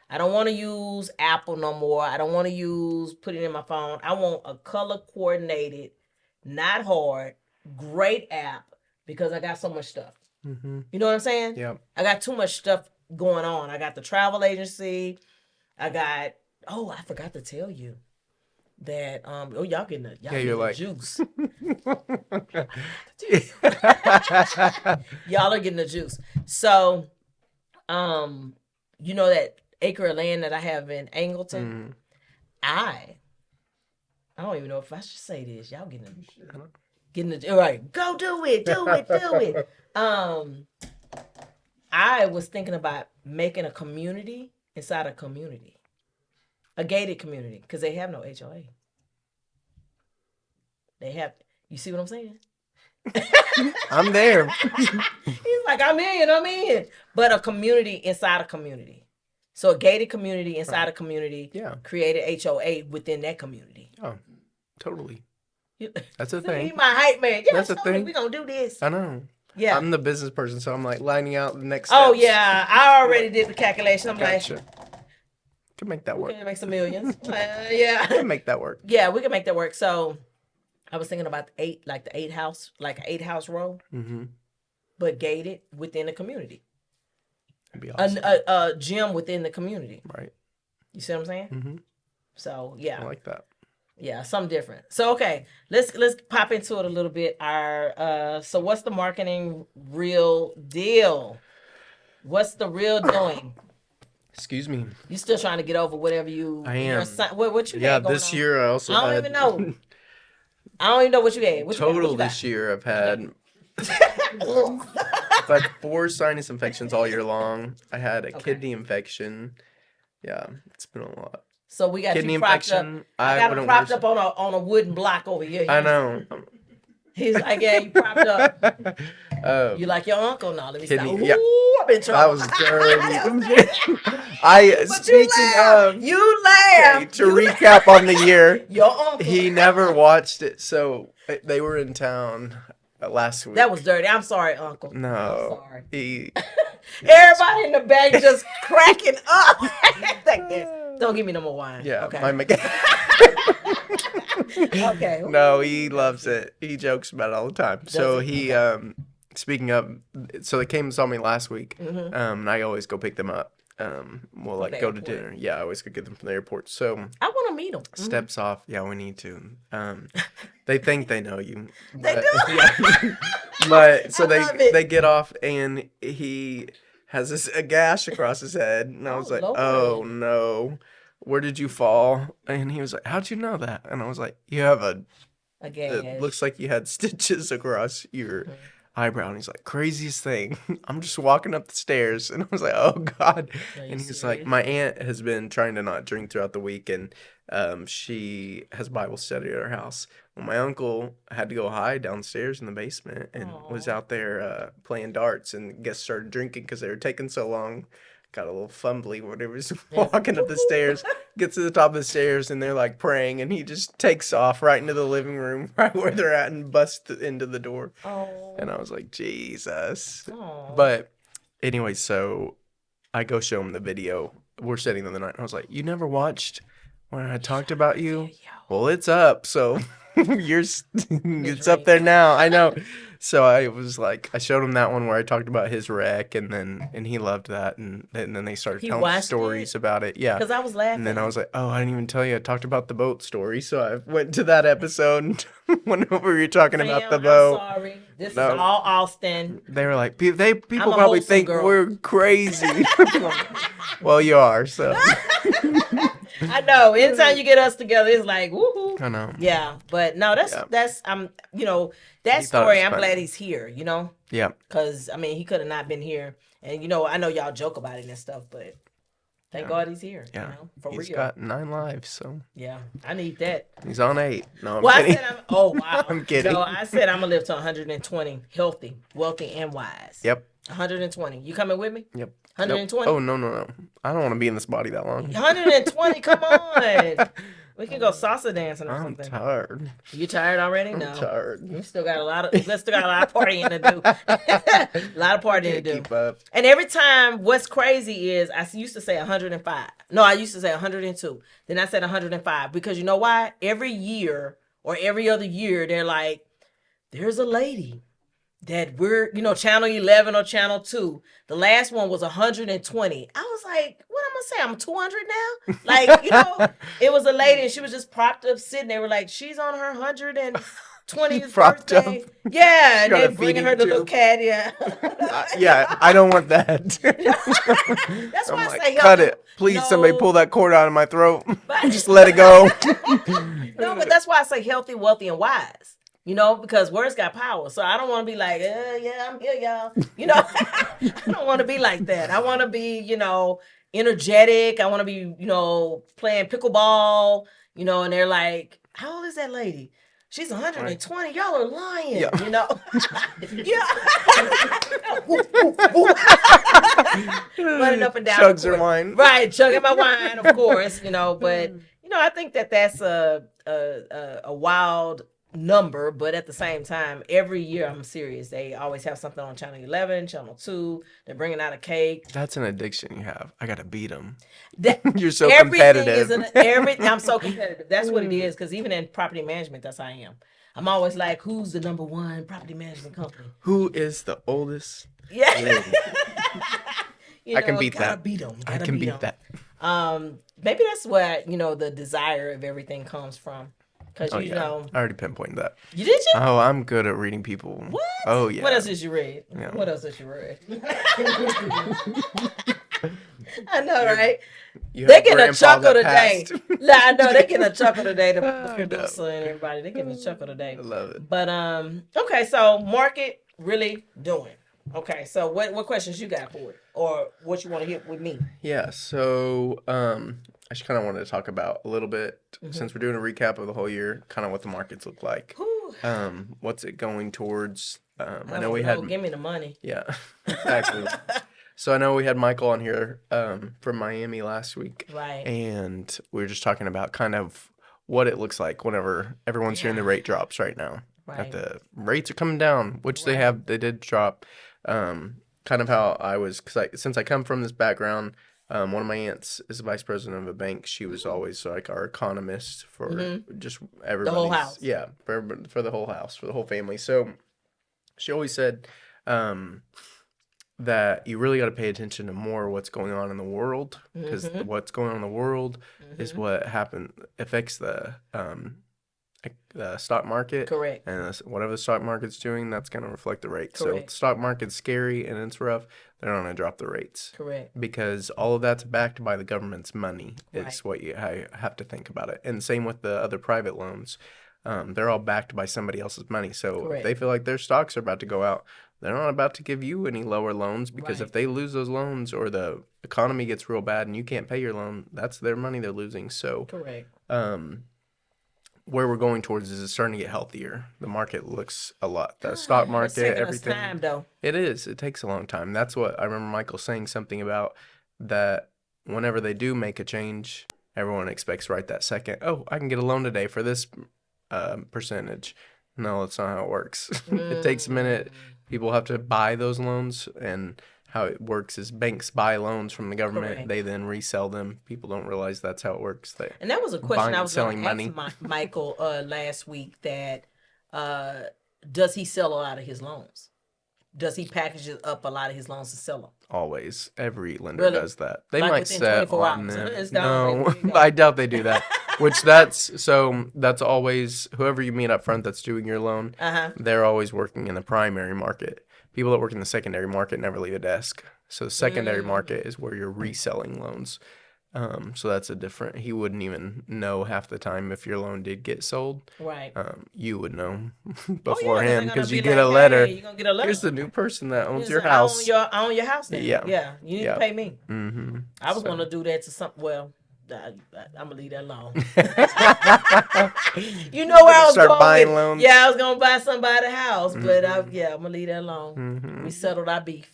I don't want to use Apple no more. I don't want to put it in my phone. I want a color coordinated, not hard, great app because I got so much stuff. Mm-hmm. You know what I'm saying? Yeah. I got too much stuff going on. I got the travel agency. I forgot to tell you that y'all getting the juice. Y'all are getting the juice. So you know that acre of land that I have in Angleton? I don't even know if I should say this. Y'all getting the all right, go do it. I was thinking about making a community inside a community, a gated community, because they have no HOA. They have, you see what I'm saying? I'm there. He's like, I'm in. But a community inside a community. So a gated community inside a community. Yeah. Created HOA within that community. Oh, totally. That's a thing. He's my hype man. Yeah, that's a thing. We're going to do this. I know. Yeah. I'm the business person, so I'm like lining out the next steps. Oh, yeah. I already did the calculation. I'm Gotcha. Can make that work. We can make some millions. Yeah. Can make that work. Yeah, we can make that work. So I was thinking about the eight house row, but gated within the community. That'd be awesome. A gym within the community. Right. You see what I'm saying? Mm-hmm. So yeah. I like that. Yeah, something different. So okay, let's pop into it a little bit. So what's the marketing real deal? What's the real doing? Excuse me. You still trying to get over whatever you? I am. What you? Yeah, had going this on? year I also. I don't even know. I don't even know what you had. Total this year I've had. I've had 4 sinus infections all year long. I had a kidney infection. Yeah, it's been a lot. So we got kidney you propped infection. Up. I got him propped up on a wooden block over here. I know. He's like, yeah, you propped up. You like your uncle now? Let me stop. Yeah. Ooh, I've been trouble. That was dirty. But you Speaking laugh. of, You laugh. okay, to recap on the year, Your uncle. he never watched it. So they were in town last week. That was dirty. I'm sorry, uncle. no. I'm sorry. He Everybody in the back just cracking up. Don't give me no more wine. yeah. Okay. My Okay. No, he loves it. He jokes about it all the time. So he speaking of, so they came and saw me last week. And I always go pick them up. We'll like go to airport. dinner. Yeah, I always go get them from the airport. So I want to meet him. steps off. Yeah, we need to. They think they know you. They but, do. Yeah. But so I love it. they get off and he has a gash across his head, and I was like, Lord. oh no, where did you fall? And he was like, how'd you know that? And I was like, you have Again. it looks like you had stitches across your eyebrow. And he's like, craziest thing. I'm just walking up the stairs. And I was like, oh God. And he's like, my aunt has been trying to not drink throughout the week. And she has Bible study at her house. Well, my uncle had to go hide downstairs in the basement and was out there playing darts, and guess started drinking because they were taking so long. Got a little fumbly when he was walking up the stairs, gets to the top of the stairs, and they're like praying, and he just takes off right into the living room, right where they're at, and busts into the door. Oh. And I was like, Jesus. Aw. But anyway, so I go show him the video. We're sitting in the night. I was like, you never watched when I talked about you? Well, it's up. So it's up there now. I know. So I was like, I showed him that one where I talked about his wreck, and he loved that, and then they started telling watched stories about it. Yeah, Because I was laughing. and then I was like, oh, I didn't even tell you I talked about the boat story. So I went to that episode and went over you talking about the boat. I'm sorry. This No. is all Alston. They were like, people I'm a probably wholesome think girl. we're crazy. Well, you are, so. I know. Anytime you get us together, it's like, woohoo. I know. Yeah, but no, that's Yeah. that He thought it story. was I'm funny. glad he's here. Yeah. Because I mean, he could have not been here. And I know y'all joke about it and stuff, but thank God he's here. Yeah. For He's real. got 9 lives, so. Yeah, I need that. He's on 8. No, I'm Well, kidding. I said oh wow. I'm kidding. No, I said I'm gonna live to 120, healthy, wealthy, and wise. Yep. 120. You coming with me? Yep. 120? Nope. Oh, no. I don't want to be in this body that long. 120. Come on. We can go salsa dancing or I'm something. tired. You tired already? No. I'm tired. We still got a lot of partying to do. A lot of partying to do. Keep up. And every time, what's crazy is I used to say 105. No, I used to say 102. Then I said 105 because you know why? Every year or every other year, they're like, there's a lady that we're, channel 11 or channel 2. The last one was 120. I was like, what am I say? I'm 200 now? Like, it was a lady and she was just propped up sitting. They were like, she's on her 120th Propped birthday. up. Yeah, and got they're a bringing feeding her the little tube. cat. Yeah. Yeah, I don't want that. That's I'm why I like, say, cut it. Please, No. somebody pull that cord out of my throat. But- Just let it go. No, but that's why I say healthy, wealthy, and wise. Because words got power. So I don't want to be like, yeah, I'm here, y'all. I don't want to be like that. I want to be, energetic. I want to be, playing pickleball, and they're like, how old is that lady? She's 120. Y'all are lying, Yeah. Running up and down. Chugs the her court. wine. Right, chugging my wine, of course, but I think that's a wild number, but at the same time, every year I'm serious. They always have something on channel 11, channel 2. They're bringing out a cake. That's an addiction you have. I got to beat them. That, You're so everything competitive. I'm so competitive. That's what it is. Because even in property management, that's how I am. I'm always like, who's the number one property management company? Who is the oldest Yeah. lady? I can beat gotta that. Beat 'em, I gotta can beat beat 'em. that. Maybe that's where the desire of everything comes from. Because Oh, yeah. I already pinpointed that. you did you? Oh, I'm good at reading people. What? Oh, yeah. What else did you read? Yeah. What else did you read? I know, right? You They have getting a grandpa chuckle that today. passed. I know they getting a chuckle today. The I know. producer and everybody, they getting a chuckle today. I love it. But okay, so market really doing. Okay, so what questions you got for it, or what you want to hit with me? Yeah, so I just kind of wanted to talk about a little bit, Mm-hmm. since we're doing a recap of the whole year, kind of what the markets look like. Ooh, what's it going towards? I know don't we know. had. Give me the money. Yeah, exactly. So I know we had Michael on here from Miami last week. Right. And we were just talking about kind of what it looks like whenever everyone's hearing the rate drops right now. Right. That the rates are coming down, which they did drop. Kind of how I was, since I come from this background, one of my aunts is the vice president of a bank. She was always like our economist for just everybody. The whole house. Yeah, for the whole house, for the whole family. So she always said that you really got to pay attention to more what's going on in the world, because what's going on in the world is what affects the stock market. Correct. And whatever the stock market's doing, that's going to reflect the rate. So if Correct. the stock market's scary and it's rough, they're not going to drop the rates. Correct. Because all of that's backed by the government's money is Right. what you have to think about it. And same with the other private loans. They're all backed by somebody else's money. So Correct. if they feel like their stocks are about to go out, they're not about to give you any lower loans, because Right. if they lose those loans or the economy gets real bad and you can't pay your loan, that's their money they're losing. So Correct. where we're going towards is it's starting to get healthier. The market looks a lot. The stock It's market, taking us everything. time, though. It is. It takes a long time. That's what I remember Michael saying something about, that whenever they do make a change, everyone expects right that second, oh, I can get a loan today for this percentage. No, that's not how it works. It takes a minute. People have to buy those loans, and how it works is banks buy loans from the government. Correct. They then resell them. People don't realize that's how it works. And that was a question I was going selling to money. ask Michael last week, that does he sell a lot of his loans? Does he package up a lot of his loans to sell them? Always. Every lender Really? does that. They Like might within set 24 on hours. them. It's gone. No, There you go. I doubt they do that. Which that's always, whoever you meet up front that's doing your loan, they're always working in the primary market. People that work in the secondary market never leave a desk. So the secondary market is where you're reselling loans. So that's he wouldn't even know half the time if your loan did get sold. Right. You would know Oh, before yeah, him, they're gonna because be you get like, a letter. Hey, you're going to get a letter. Here's the new person that owns your Listen, house. I own your house now. Yeah. Yeah. You need to pay me. Mm-hmm. I was going to do that to some. Well, I'm gonna leave that alone. You know where I was Start going buying with. loans. Yeah, I was gonna buy somebody's house, but I'm gonna leave that alone. We settled our beef.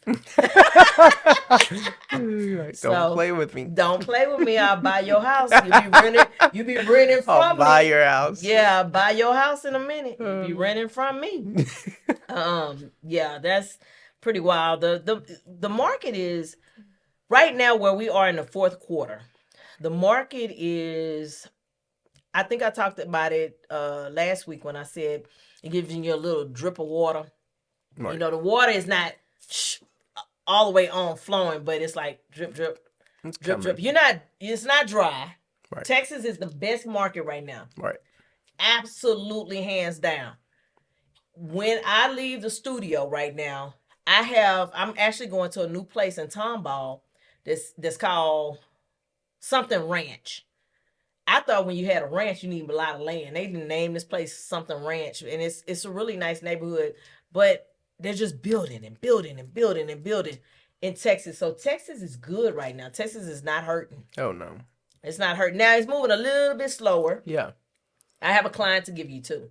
Don't play with me. Don't play with me. I'll buy your house. You be renting from I'll me. buy your house. Yeah, I'll buy your house in a minute. You be renting from me. Yeah, that's pretty wild. The market is right now where we are in the fourth quarter. The market is, I think I talked about it last week when I said it gives you a little drip of water. Right. You know, the water is not all the way on flowing, but it's like drip, drip, It's drip, coming. drip. It's not dry. Right. Texas is the best market right now. Right. Absolutely, hands down. When I leave the studio right now, I'm actually going to a new place in Tomball that's called something ranch. I thought when you had a ranch, you need a lot of land. They didn't name this place something ranch, and it's a really nice neighborhood, but they're just building and building and building and building in Texas. So Texas is good right now. Texas is not hurting. Oh no. It's not hurting. Now it's moving a little bit slower. Yeah. I have a client to give you too.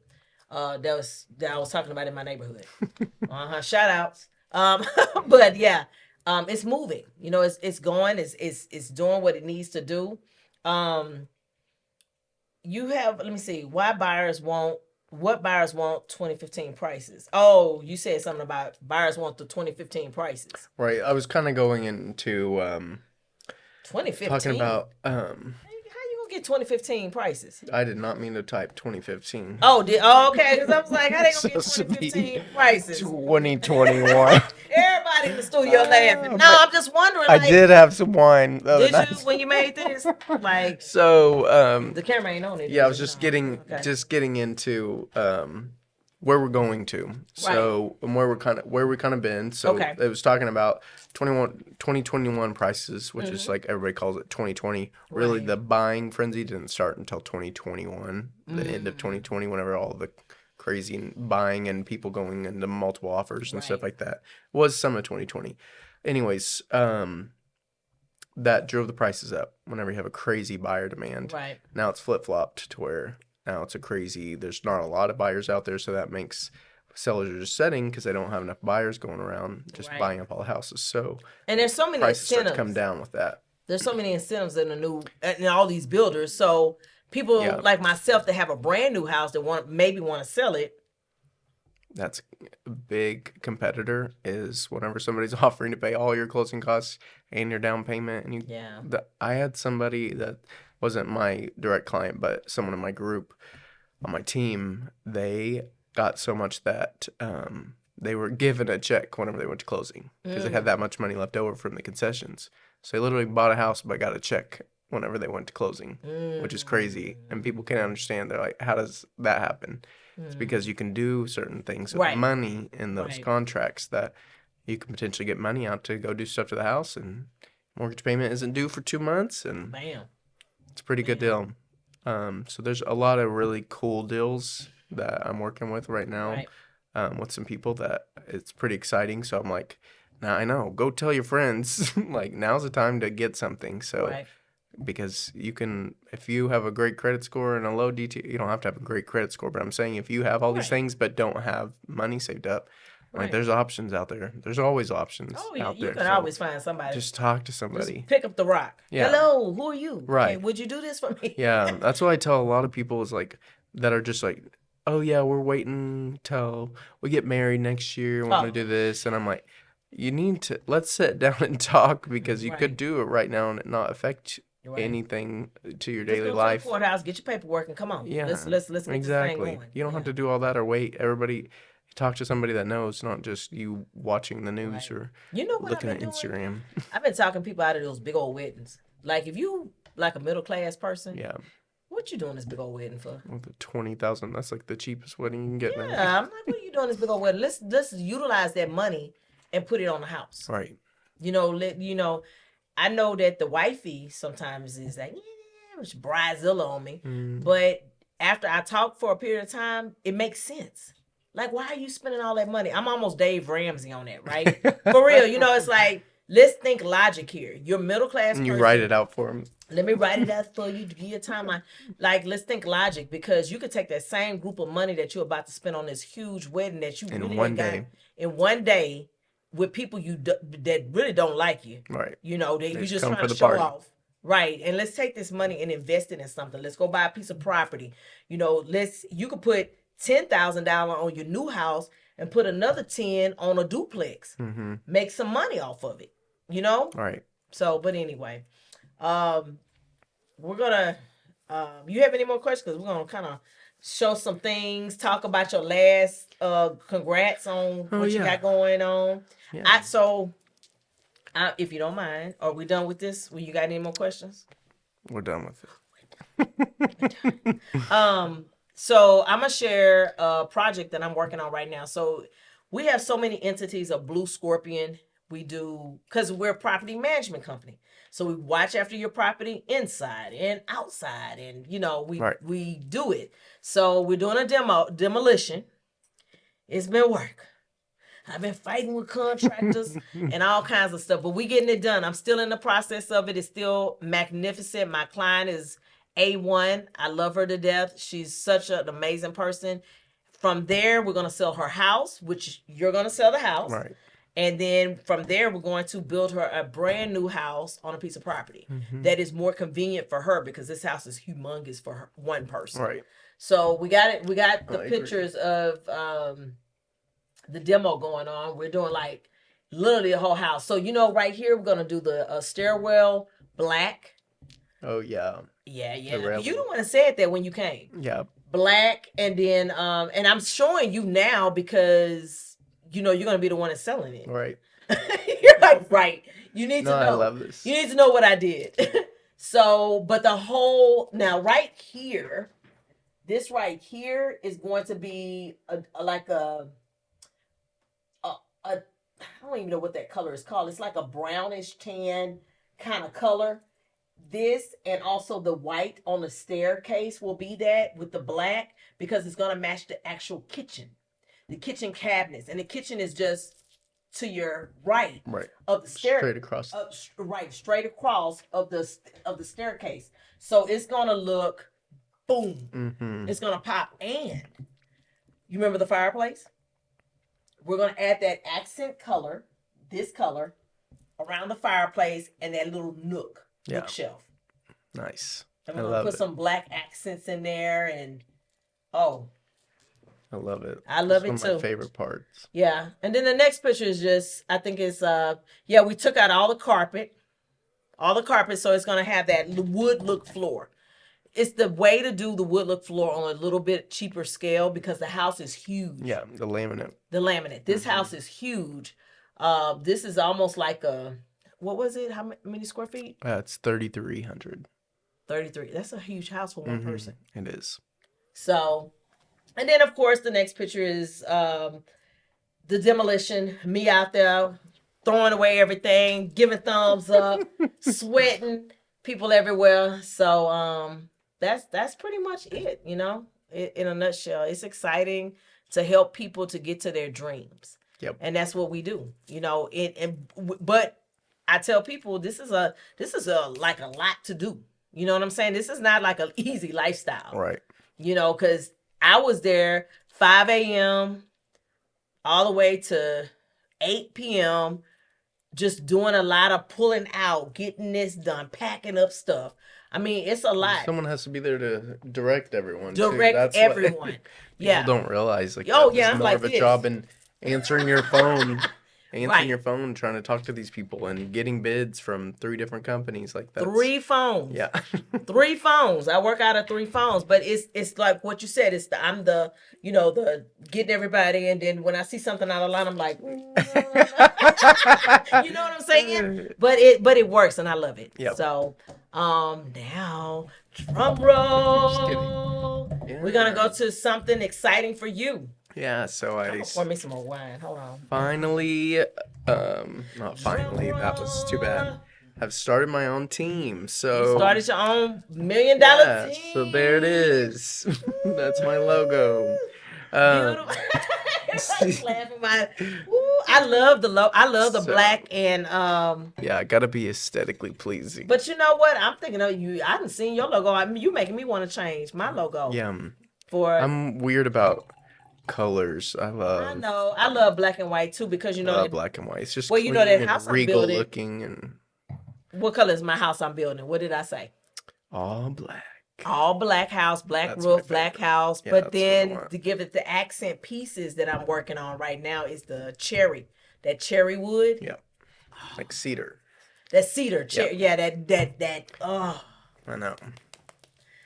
That I was talking about in my neighborhood. Shout outs. But yeah, it's moving. You know, it's going. It's doing what it needs to do. You have. Let me see. What buyers want 2015 prices? Oh, you said something about buyers want the 2015 prices. Right. I was kind of going into 2015. talking about How you gonna get 2015 prices? I did not mean to type 2015. Oh, okay. Because I was like, how they gonna get 2015 prices? 2021. Everybody in the studio laughing. No, but I'm just wondering. I Like, did have some wine the other Did night. you when you made this? Like, So the camera ain't on it. yeah, I was is it? just No. getting Okay. into where we're going to. So and where we kind of been. So Okay. it was talking about 2021 prices, which is like everybody calls it 2020. Really, Right. the buying frenzy didn't start until 2021, the end of 2020, whenever all the crazy buying and people going into multiple offers and stuff Right. like that was some of 2020. Anyways, that drove the prices up whenever you have a crazy buyer demand. Right. Now it's flip-flopped to where now it's there's not a lot of buyers out there, so that makes sellers are just setting because they don't have enough buyers going around, just buying up all the houses. So and there's so many prices start incentives. to come down with that. There's so many incentives in all these builders. So people like myself that have a brand new house that maybe want to sell it. That's a big competitor is whenever somebody's offering to pay all your closing costs and your down payment. And I had somebody that wasn't my direct client, but someone in my group on my team, they got so much that they were given a check whenever they went to closing because they had that much money left over from the concessions. So they literally bought a house but got a check whenever they went to closing, which is crazy. And people can't understand. They're like, how does that happen? It's because you can do certain things with money in those contracts that you can potentially get money out to go do stuff to the house, and mortgage payment isn't due for 2 months, and it's a pretty good deal. So there's a lot of really cool deals that I'm working with right now with some people that it's pretty exciting. So I'm like, now I know, go tell your friends, like now's the time to get something. So because you can, if you have a great credit score and a low DT, you don't have to have a great credit score, but I'm saying if you have all these things but don't have money saved up, like there's options out there. There's always options out there. You can always find somebody. Just talk to somebody. Just pick up the rock. Hello, who are you? Right. Hey, would you do this for me? That's what I tell a lot of people is like, that are just like, oh yeah, we're waiting till we get married next year. We want to do this. And I'm like, you need to, let's sit down and talk because you could do it right now and it not affect anything to your daily life. To the courthouse, get your paperwork and come on. Let's get this thing going. You don't have to do all that or wait. Everybody, talk to somebody that knows, not just you watching the news or looking at Instagram. I've been talking people out of those big old weddings. Like if you like a middle class person, what you doing this big old wedding for? Well, the $20,000. That's like the cheapest wedding you can get. Yeah, I'm like, what are you doing this big old wedding? Let's utilize that money and put it on the house. Right. I know that the wifey sometimes is like, it's bridezilla on me. But after I talk for a period of time, it makes sense. Like, why are you spending all that money? I'm almost Dave Ramsey on that, right? For real. It's like, let's think logic here. You're middle class person. You write it out for them. Let me write it out for you to give you a timeline. Like, let's think logic, because you could take that same group of money that you're about to spend on this huge wedding that you really in one day with people that really don't like you. Right. You just trying to show off. Right. And let's take this money and invest it in something. Let's go buy a piece of property. You could put $10,000 on your new house and put another 10 on a duplex. Make some money off of it. Right. So, but anyway, we're gonna. You have any more questions? Because we're gonna kind of show some things, talk about your last. Congrats on what you got going on. Yeah. If you don't mind, are we done with this? You got any more questions? We're done with it. So I'm gonna share a project that I'm working on right now. So we have so many entities of BlueScorpion. We do, because we're a property management company. So we watch after your property inside and outside, and we do it. So we're doing a demolition. It's been work. I've been fighting with contractors and all kinds of stuff, but we getting it done. I'm still in the process of it. It's still magnificent. My client is A1. I love her to death. She's such an amazing person. From there, we're going to sell her house, which you're going to sell the house. Right. And then from there, we're going to build her a brand new house on a piece of property that is more convenient for her, because this house is humongous for her, one person. Right. So we got it. We got the pictures of the demo going on. We're doing like literally the whole house. So right here we're gonna do the stairwell black. Oh yeah. Yeah. You don't want to say it that when you came. Yeah. Black, and then and I'm showing you now because you're gonna be the one that's selling it. Right. You're like, right. You need to know. I love this. You need to know what I did. So, but the whole right here. This right here is going to be I don't even know what that color is called. It's like a brownish tan kind of color. This and also the white on the staircase will be that with the black, because it's going to match the actual kitchen. The kitchen cabinets. And the kitchen is just to your right of the stair. Straight across. Straight across of the staircase. So it's going to look boom, it's gonna pop. And you remember the fireplace? We're gonna add that accent color, this color, around the fireplace and that little nook bookshelf. Nice. And we're gonna put some black accents in there, and I love it. I love it one too. One of my favorite parts. Yeah. And then the next picture is just, I think it's, we took out all the carpet, so it's going to have that wood look floor. It's the way to do the wood look floor on a little bit cheaper scale because the house is huge. Yeah, the laminate. This house is huge. This is almost like what was it? How many square feet? It's 3,300. 33. That's a huge house for one person. It is. So, and then of course the next picture is the demolition. Me out there throwing away everything, giving thumbs up, sweating, people everywhere. So that's pretty much it. You know, in a nutshell, it's exciting to help people to get to their dreams. Yep. And that's what we do. You know, but I tell people this is a like a lot to do. You know what I'm saying? This is not like an easy lifestyle. Right. You know, because I was there 5 a.m. all the way to 8 p.m. just doing a lot of pulling out, getting this done, packing up stuff. I mean, it's a lot. Someone has to be there to direct everyone. Direct everyone. Yeah. People don't realize like Oh, that. yeah, There's I'm more like of a this. job in answering your phone. Right. Your phone, trying to talk to these people and getting bids from 3 different companies like that. 3 phones. Yeah. 3 phones. I work out of 3 phones, but it's like what you said. I'm the getting everybody, and then when I see something out of line, I'm like, you know what I'm saying? But it works, and I love it. Yep. So, now drum roll. Yeah. We're gonna go to something exciting for you. Yeah, so I'm gonna pour me some more wine. Hold on. finally, not finally, that was too bad. I've started my own team, so... You started your own $1 million team. So there it is. That's my logo. Beautiful. Everybody's laughing about it. Ooh, I love the black and Yeah, I gotta be aesthetically pleasing. But you know what? I'm thinking of you. I haven't seen your logo. I mean, you making me want to change my logo. Yeah. I'm weird about colors. I love black and white too because I love black and white. It's just you know clean that house and I'm regal building. looking and What color is my house I'm building? What did I say? all black. All black house, black That's my roof, black favorite. house. Yeah, but that's what I then want. to give it the accent pieces that I'm working on right now is the cherry. That cherry wood. Yeah. Like cedar. That cedar cherry. Yep. Yeah, that I know.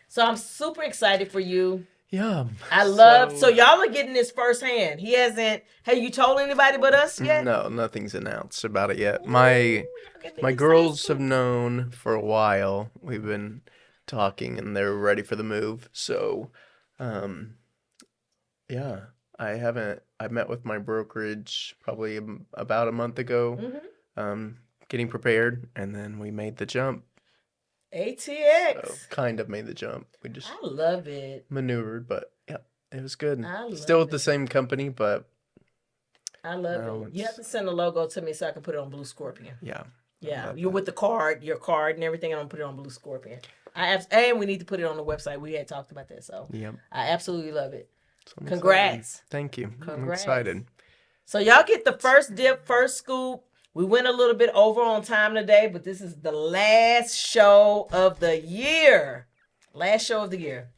So I'm super excited for you. Yeah. I love so y'all are getting this firsthand. Have you told anybody but us yet? No, nothing's announced about it yet. My girls have known for a while. We've been talking and they're ready for the move. So yeah. I met with my brokerage probably about a month ago. Getting prepared, and then we made the jump. ATX. So kind of made the jump. We just I love it. maneuvered, but yeah, it was good. I love Still with it. the same company, but I love No, it. You it's- have to send a logo to me so I can put it on BlueScorpion. yeah. Yeah, love you're that. with the card, your card and everything. I'm gonna put it on BlueScorpion. And we need to put it on the website. We had talked about that, so Yep. I absolutely love it. So I'm Congrats. excited. Thank you. I'm Congrats. excited. So y'all get the first dip, first scoop. We went a little bit over on time today, but this is the last show of the year. Last show of the year.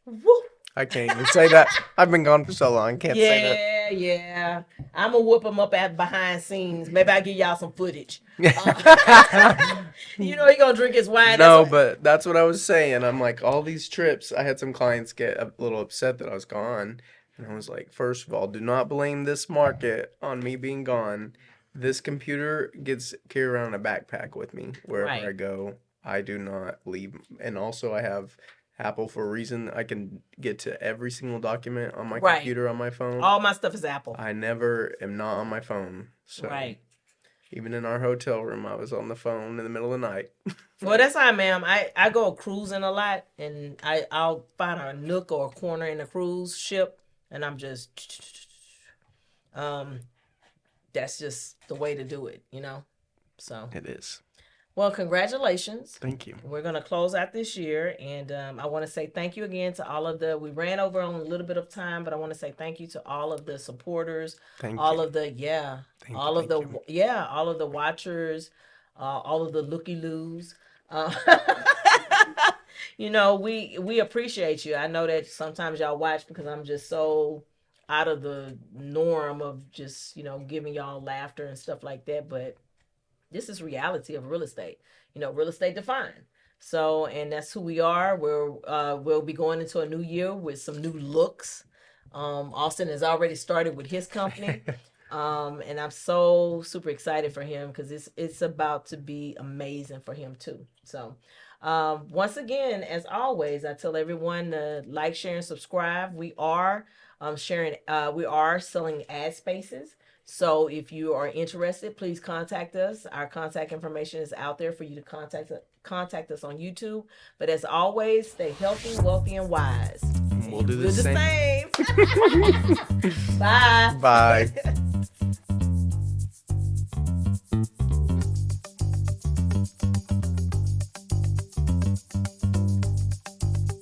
Woo. I can't even say that. I've been gone for so long. I can't say that. Yeah. I'm gonna whoop them up at behind scenes. Maybe I'll give y'all some footage. You know he gonna drink his wine. No, but that's what I was saying. I'm like, all these trips, I had some clients get a little upset that I was gone. And I was like, first of all, do not blame this market on me being gone. This computer gets carried around in a backpack with me wherever Right. I go. I do not leave. And also I have Apple for a reason. I can get to every single document on my Right. computer on my phone. all my stuff is Apple. I never am not on my phone. So Right. even in our hotel room, I was on the phone in the middle of the night. Well, that's how I am. I go cruising a lot, and I'll find a nook or a corner in a cruise ship, and I'm just that's just the way to do it, you know. So It is. Well, congratulations. Thank you. We're going to close out this year, and I want to say thank you again to all of we ran over on a little bit of time, but I want to say thank you to all of the supporters, all of the watchers, all of the looky-loos. We appreciate you. I know that sometimes y'all watch because I'm just so out of the norm of just, giving y'all laughter and stuff like that, but this is reality of real estate, real estate defined. So, and that's who we are. We'll be going into a new year with some new looks. Alston has already started with his company. And I'm so super excited for him because it's about to be amazing for him too. So, once again, as always, I tell everyone to like, share, and subscribe. We are we are selling ad spaces. So if you are interested, please contact us. Our contact information is out there for you to contact us on YouTube. But as always, stay healthy, wealthy, and wise. We'll do the same. Bye. Bye.